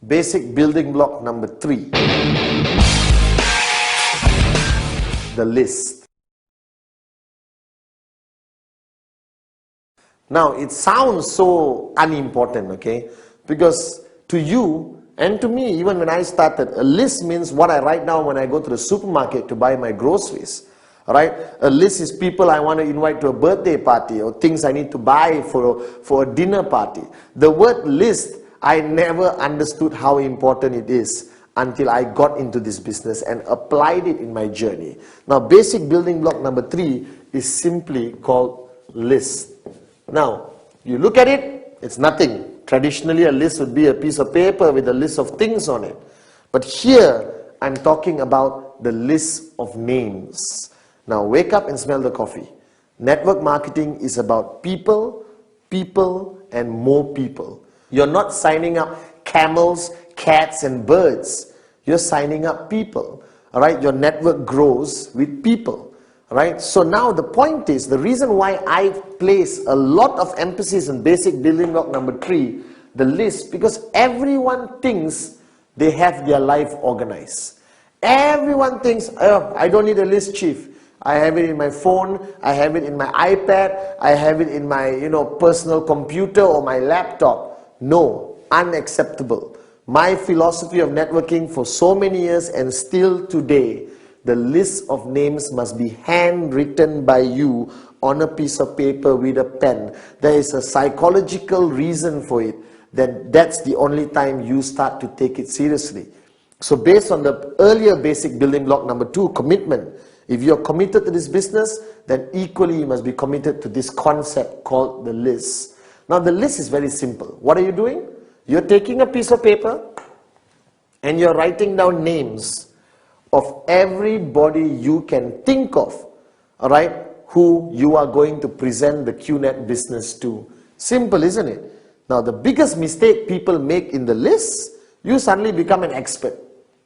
Basic building block number 3. The list. Now, it sounds so unimportant, okay? Because to you and to me, even when I started, a list means what I write down when I go to the supermarket to buy my groceries. Right? A list is people I want to invite to a birthday party or things I need to buy for a dinner party. The word list, I never understood how important it is until I got into this business and applied it in my journey. Now, basic building block number 3 is simply called list. Now, you look at it, it's nothing. Traditionally, a list would be a piece of paper with a list of things on it. But here, I'm talking about the list of names. Now, wake up and smell the coffee. Network marketing is about people, and more people. You're not signing up camels, cats, and birds. You're signing up people. All right? Your network grows with people. All right? So now the point is, the reason why I place a lot of emphasis on basic building block number 3, the list, because everyone thinks they have their life organized. Everyone thinks, oh, I don't need a list, chief. I have it in my phone, I have it in my iPad, I have it in my personal computer or my laptop. No, unacceptable. My philosophy of networking for so many years and still today, the list of names must be handwritten by you on a piece of paper with a pen. There is a psychological reason for it. That's the only time you start to take it seriously. So based on the earlier basic building block number 2, commitment. If you're committed to this business, then equally you must be committed to this concept called the list. Now the list is very simple. What are you doing? You're taking a piece of paper and you're writing down names of everybody you can think of, all right, who you are going to present the QNet business to. Simple, isn't it? Now the biggest mistake people make in the list, you suddenly become an expert.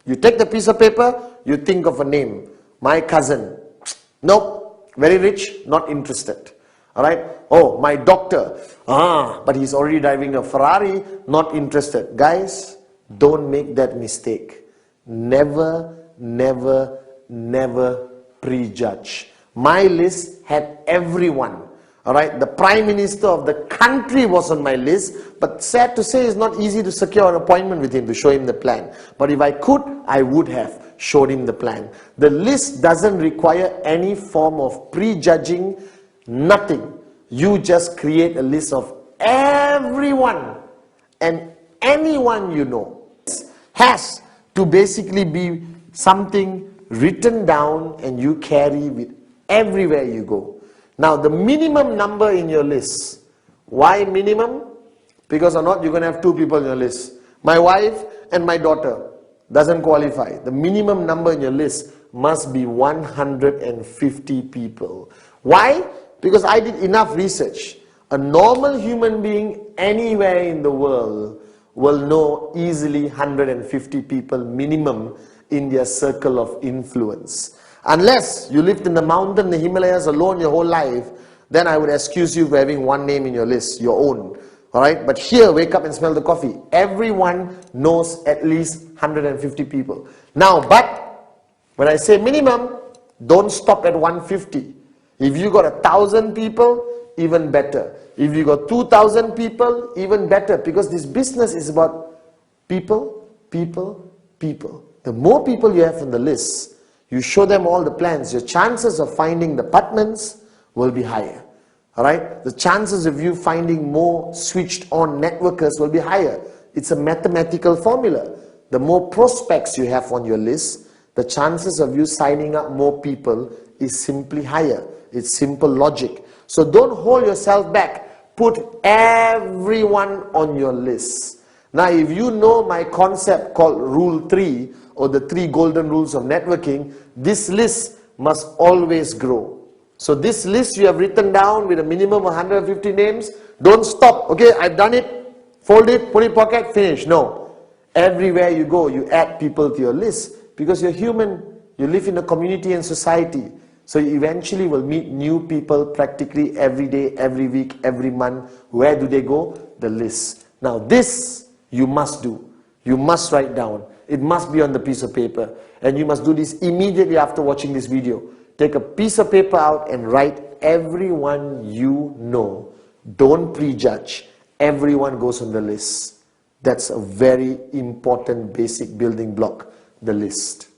You take the piece of paper, you think of a name. My cousin, nope, very rich, not interested. All right. Oh, my doctor, but he's already driving a Ferrari, not interested. Guys, don't make that mistake. Never, never, never prejudge. My list had everyone. All right. The Prime Minister of the country was on my list, but sad to say, it's not easy to secure an appointment with him to show him the plan. But if I could, I would have showed him the plan. The list doesn't require any form of prejudging, nothing. You just create a list of everyone and anyone you know. It has to basically be something written down and you carry with everywhere you go. Now the minimum number in your list. Why minimum? Because or not, you're going to have 2 people in your list. My wife and my daughter. Doesn't qualify. The minimum number in your list must be 150 people. Why? Because I did enough research. A normal human being anywhere in the world will know easily 150 people minimum in their circle of influence. Unless you lived in the mountain, the Himalayas alone your whole life, then I would excuse you for having one name in your list, your own. Alright, but here, wake up and smell the coffee. Everyone knows at least 150 people. Now, but when I say minimum, don't stop at 150. If you got 1,000 people, even better. If you got 2,000 people, even better. Because this business is about people, people, people. The more people you have on the list, you show them all the plans, your chances of finding the apartments will be higher. Alright, the chances of you finding more switched on networkers will be higher. It's a mathematical formula. The more prospects you have on your list, the chances of you signing up more people is simply higher. It's simple logic. So don't hold yourself back. Put everyone on your list. Now, if you know my concept called Rule 3 or the 3 golden rules of networking, this list must always grow. So this list you have written down with a minimum of 150 names, don't stop. Okay, I've done it, fold it, put it in pocket, finish. No. Everywhere you go, you add people to your list because you're human. You live in a community and society. So you eventually will meet new people practically every day, every week, every month. Where do they go? The list. Now this you must do. You must write down. It must be on the piece of paper. And you must do this immediately after watching this video. Take a piece of paper out and write everyone you know. Don't prejudge. Everyone goes on the list. That's a very important basic building block, the list.